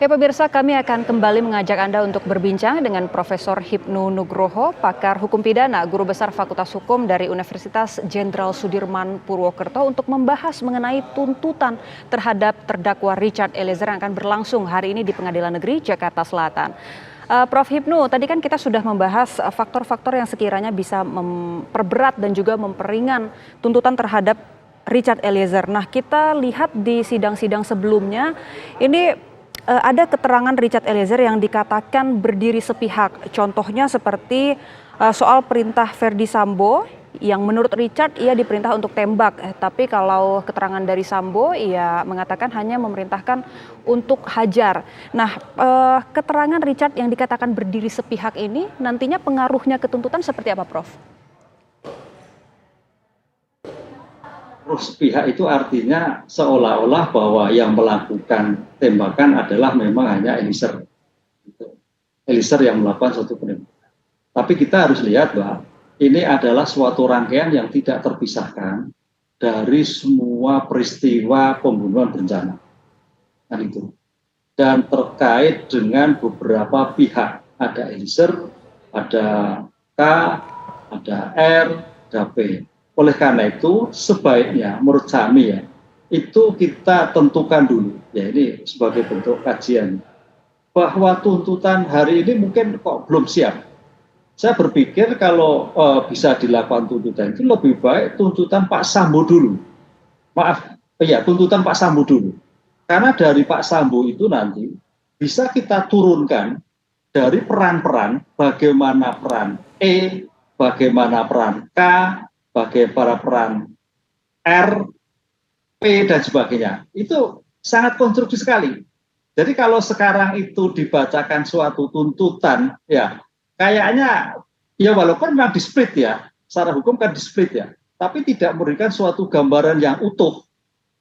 Ya pemirsa, kami akan kembali mengajak Anda untuk berbincang dengan Profesor Hipnu Nugroho, pakar hukum pidana, guru besar Fakultas Hukum dari Universitas Jenderal Sudirman Purwokerto untuk membahas mengenai tuntutan terhadap terdakwa Richard Eliezer yang akan berlangsung hari ini di Pengadilan Negeri Jakarta Selatan. Prof. Hipnu, tadi kan kita sudah membahas faktor-faktor yang sekiranya bisa memperberat dan juga memperingan tuntutan terhadap Richard Eliezer. Nah, kita lihat di sidang-sidang sebelumnya, ini ada keterangan Richard Eliezer yang dikatakan berdiri sepihak. Contohnya seperti soal perintah Verdi Sambo yang menurut Richard ia diperintah untuk tembak. Tapi kalau keterangan dari Sambo ia mengatakan hanya memerintahkan untuk hajar. Nah, keterangan Richard yang dikatakan berdiri sepihak ini nantinya pengaruhnya ke tuntutan seperti apa, Prof? Sepihak itu artinya seolah-olah bahwa yang melakukan tembakan adalah memang hanya Eliezer. Eliezer yang melakukan suatu penembakan. Tapi kita harus lihat bahwa ini adalah suatu rangkaian yang tidak terpisahkan dari semua peristiwa pembunuhan berencana. Kan itu. Dan terkait dengan beberapa pihak. Ada Eliezer, ada K, ada R, ada P. Oleh karena itu sebaiknya menurut kami ya, itu kita tentukan dulu, ya ini sebagai bentuk kajian, bahwa tuntutan hari ini mungkin kok belum siap. Saya berpikir kalau bisa dilakukan tuntutan itu lebih baik tuntutan Pak Sambo dulu. Tuntutan Pak Sambo dulu. Karena dari Pak Sambo itu nanti bisa kita turunkan dari peran-peran, bagaimana peran E, bagaimana peran K, bagaimana peran R, P, dan sebagainya. Itu sangat konstruksi sekali. Jadi kalau sekarang itu dibacakan suatu tuntutan, ya kayaknya, ya walaupun memang di-split ya, secara hukum kan di-split ya, tapi tidak memberikan suatu gambaran yang utuh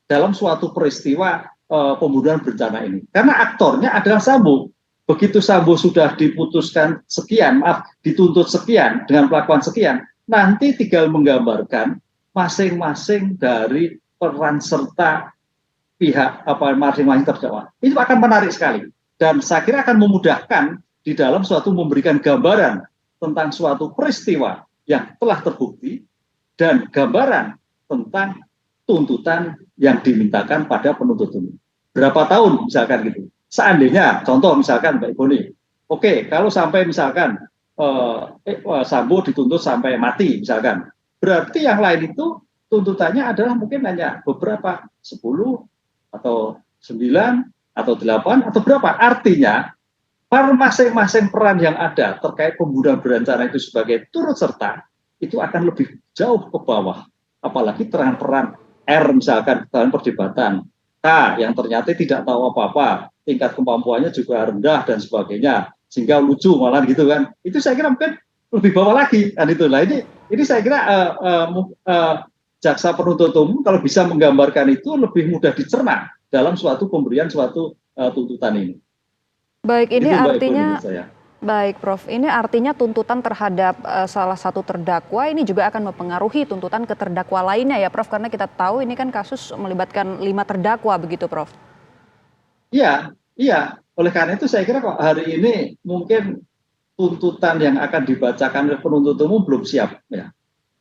dalam suatu peristiwa pembunuhan berencana ini. Karena aktornya adalah Sambo. Begitu Sambo sudah diputuskan sekian, dituntut sekian dengan pelakuan sekian, nanti tinggal menggambarkan masing-masing dari peran serta pihak masing-masing terdakwa. Itu akan menarik sekali dan saya kira akan memudahkan di dalam suatu memberikan gambaran tentang suatu peristiwa yang telah terbukti dan gambaran tentang tuntutan yang dimintakan pada penuntut umum. Berapa tahun misalkan gitu. Seandainya contoh misalkan Mbak Boni, oke, kalau sampai misalkan Sambo dituntut sampai mati misalkan, berarti yang lain itu tuntutannya adalah mungkin hanya beberapa, 10 atau 9 atau 8 atau berapa. Artinya masing-masing peran yang ada terkait pembunuhan berencana itu sebagai turut serta itu akan lebih jauh ke bawah. Apalagi peran R misalkan dalam perdebatan, K yang ternyata tidak tahu apa-apa, tingkat kemampuannya juga rendah dan sebagainya, sehingga lucu malah gitu kan. Itu saya kira mungkin lebih bawah lagi kan itulah. Ini saya kira jaksa penuntut umum kalau bisa menggambarkan itu lebih mudah dicerna dalam suatu pemberian suatu tuntutan ini. Baik, ini itu, artinya baik, Prof. Ini artinya tuntutan terhadap salah satu terdakwa ini juga akan mempengaruhi tuntutan ke terdakwa lainnya ya, Prof. Karena kita tahu ini kan kasus melibatkan 5 terdakwa begitu, Prof. Iya. Oleh karena itu saya kira kok hari ini mungkin tuntutan yang akan dibacakan oleh penuntut umum belum siap ya.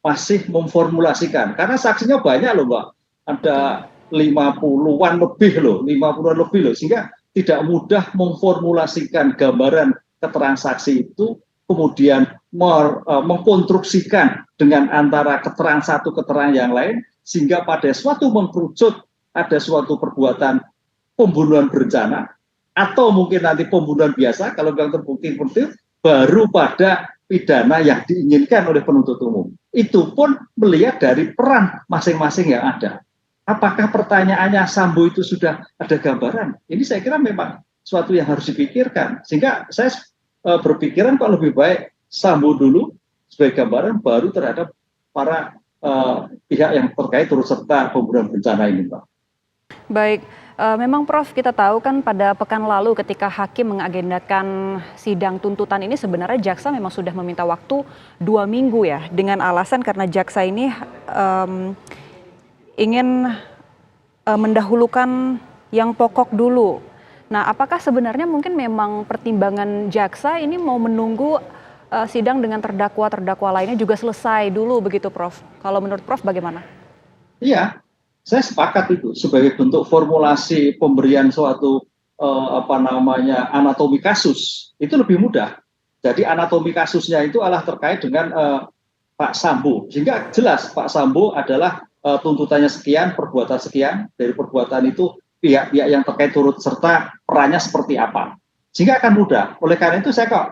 Masih memformulasikan karena saksinya banyak loh, Mbak. Ada 50-an lebih loh sehingga tidak mudah memformulasikan gambaran keterangan saksi itu kemudian mengkonstruksikan dengan antara keterangan satu keterangan yang lain sehingga pada suatu mengkerucut ada suatu perbuatan pembunuhan berencana atau mungkin nanti pembunuhan biasa kalau yang terbukti baru pada pidana yang diinginkan oleh penuntut umum. Itu pun melihat dari peran masing-masing yang ada. Apakah pertanyaannya Sambo itu sudah ada gambaran? Ini saya kira memang suatu yang harus dipikirkan. Sehingga saya berpikiran kok lebih baik Sambo dulu sebagai gambaran baru terhadap para pihak yang terkait turut serta pembunuhan berencana ini, Pak. Baik. Memang Prof, kita tahu kan pada pekan lalu ketika hakim mengagendakan sidang tuntutan ini sebenarnya jaksa memang sudah meminta waktu 2 minggu ya, dengan alasan karena jaksa ini ingin mendahulukan yang pokok dulu. Nah, apakah sebenarnya mungkin memang pertimbangan jaksa ini mau menunggu sidang dengan terdakwa-terdakwa lainnya juga selesai dulu begitu, Prof? Kalau menurut Prof bagaimana? Iya, saya sepakat itu sebagai bentuk formulasi pemberian suatu anatomi kasus itu lebih mudah. Jadi anatomi kasusnya itu adalah terkait dengan Pak Sambo, sehingga jelas Pak Sambo adalah tuntutannya sekian, perbuatan sekian, dari perbuatan itu pihak-pihak yang terkait turut serta perannya seperti apa, sehingga akan mudah. Oleh karena itu saya kok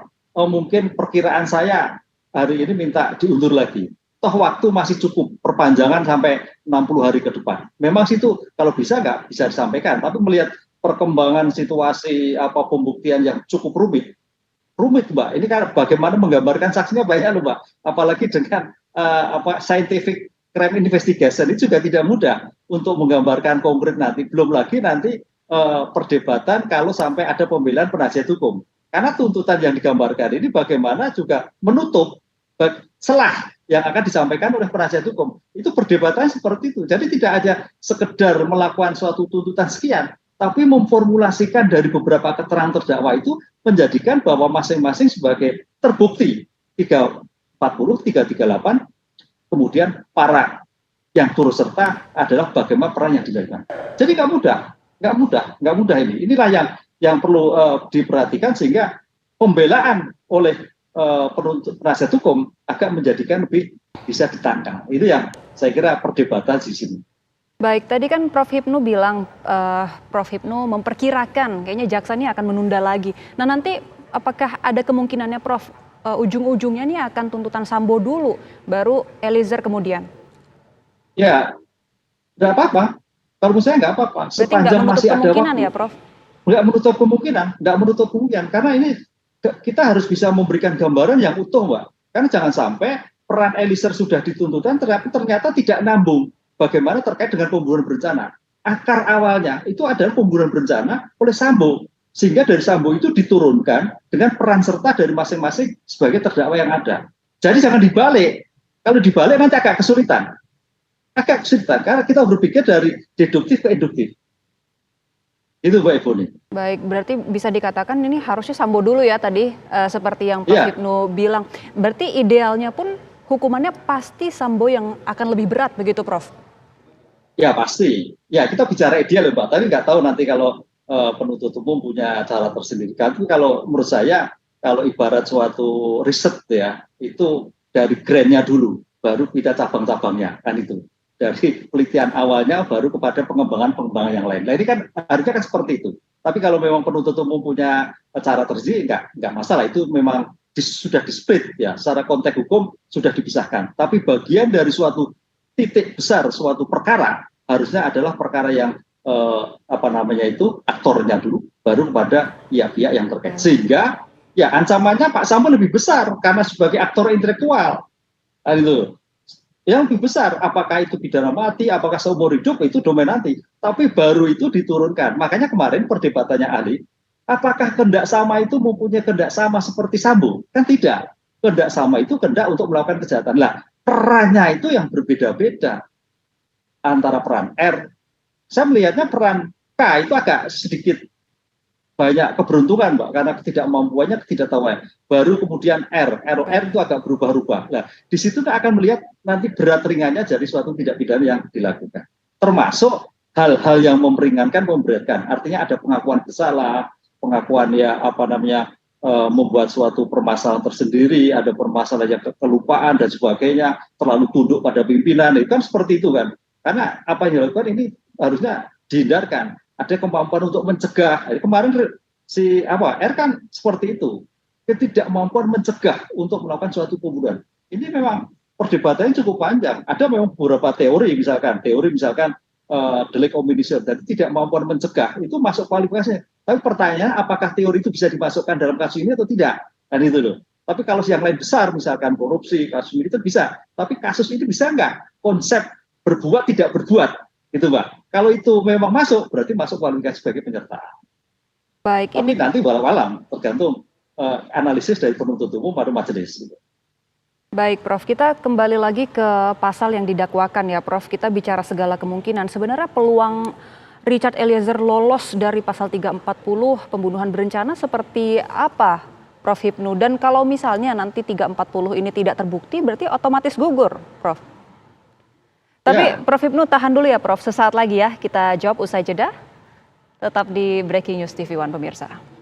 mungkin perkiraan saya hari ini minta diundur lagi. Toh waktu masih cukup, perpanjangan sampai 60 hari ke depan. Memang situ kalau bisa nggak bisa disampaikan, tapi melihat perkembangan situasi pembuktian yang cukup rumit Mbak. Ini kan bagaimana menggambarkan saksinya banyak loh Mbak. Apalagi dengan scientific crime investigation ini juga tidak mudah untuk menggambarkan konkret nanti. Belum lagi nanti perdebatan kalau sampai ada pembelaan penasihat hukum. Karena tuntutan yang digambarkan ini bagaimana juga menutup celah yang akan disampaikan oleh penasihat hukum. Itu perdebatannya seperti itu. Jadi tidak aja sekedar melakukan suatu tuntutan sekian, tapi memformulasikan dari beberapa keterangan terdakwa itu menjadikan bahwa masing-masing sebagai terbukti 340, 338, kemudian para yang turut serta adalah bagaimana peran yang dilakukan. Jadi nggak mudah ini. Inilah yang perlu diperhatikan sehingga pembelaan oleh penuntut penasihat hukum agak menjadikan lebih bisa ditangkal. Itu yang saya kira perdebatan di sini. Baik, tadi kan Prof. Hipnu bilang, Prof. Hipnu memperkirakan kayaknya jaksa ini akan menunda lagi. Nah nanti apakah ada kemungkinannya Prof, ujung-ujungnya ini akan tuntutan Sambo dulu, baru Eliezer kemudian? Ya, nggak apa-apa. Kalau menurut saya nggak apa-apa. Berarti nggak menutup Masih ada kemungkinan waktu. Ya Prof? Nggak menutup kemungkinan. Karena ini kita harus bisa memberikan gambaran yang utuh, Mbak. Karena jangan sampai peran Eliezer sudah dituntutan, ternyata tidak nambung. Bagaimana terkait dengan pembunuhan berencana. Akar awalnya itu adalah pembunuhan berencana oleh Sambo. Sehingga dari Sambo itu diturunkan dengan peran serta dari masing-masing sebagai terdakwa yang ada. Jadi jangan dibalik. Kalau dibalik nanti agak kesulitan. Karena kita berpikir dari deduktif ke induktif. Itu Mbak Ivoni. Baik, berarti bisa dikatakan ini harusnya Sambo dulu ya tadi, seperti yang Prof. Hipnu bilang. Berarti idealnya pun hukumannya pasti Sambo yang akan lebih berat begitu Prof? Ya pasti. Ya kita bicara ideal ya Mbak. Tapi nggak tahu nanti kalau penuntut umum punya cara tersendiri. Tapi kalau menurut saya, kalau ibarat suatu riset ya, itu dari grandnya dulu, baru kita cabang-cabangnya, kan itu. Dari penelitian awalnya baru kepada pengembangan yang lain. Nah ini kan harusnya kan seperti itu. Tapi kalau memang penuntut umum punya cara tersendiri, nggak masalah. Itu memang sudah di-split ya. Secara konteks hukum sudah dipisahkan. Tapi bagian dari suatu titik besar, suatu perkara harusnya adalah perkara yang aktornya dulu, baru kepada pihak-pihak yang terkait. Sehingga ya ancamannya Pak Sambo lebih besar karena sebagai aktor intelektual. Nah, itu. Yang lebih besar, apakah itu pidana mati, apakah seumur hidup, itu domain nanti. Tapi baru itu diturunkan. Makanya kemarin perdebatannya ahli, apakah kehendak sama itu mempunyai kehendak sama seperti Sambo? Kan tidak. Kehendak sama itu kehendak untuk melakukan kejahatan. Lah, perannya itu yang berbeda-beda antara peran R. Saya melihatnya peran K itu agak sedikit banyak keberuntungan Mbak, karena ketidakmampuannya, ketidaktahuan. Baru kemudian R itu agak berubah-ubah. Nah, di situ kita akan melihat nanti berat ringannya dari suatu tindak pidana yang dilakukan. Termasuk hal-hal yang memperingankan, memberatkan. Artinya ada pengakuan bersalah, pengakuan membuat suatu permasalahan tersendiri, ada permasalahan yang kelupaan dan sebagainya, terlalu tunduk pada pimpinan. Itu kan seperti itu kan. Karena apa yang dilakukan ini harusnya dihindarkan. Ada kemampuan untuk mencegah. Kemarin R kan seperti itu, ketidakmampuan mencegah untuk melakukan suatu pembunuhan. Ini memang perdebatannya cukup panjang. Ada memang beberapa teori misalkan delik omniscient, dan tidak mampuan mencegah itu masuk kualifikasinya. Tapi pertanyaannya apakah teori itu bisa dimasukkan dalam kasus ini atau tidak? Dan itu loh. Tapi kalau yang lain besar, misalkan korupsi, kasus militer bisa. Tapi kasus ini bisa nggak konsep berbuat tidak berbuat? Gitu Mbak. Kalau itu memang masuk, berarti masuk kualifikasi sebagai penyerta. Baik, tapi nanti walau-alam tergantung analisis dari penuntut umum atau majelis. Baik Prof, kita kembali lagi ke pasal yang didakwakan ya Prof. Kita bicara segala kemungkinan. Sebenarnya peluang Richard Eliezer lolos dari pasal 340 pembunuhan berencana seperti apa, Prof. Hipnu? Dan kalau misalnya nanti 340 ini tidak terbukti, berarti otomatis gugur, Prof. Tapi Prof. Hipnu tahan dulu ya, Prof. Sesaat lagi ya kita jawab usai jeda. Tetap di Breaking News TV One pemirsa.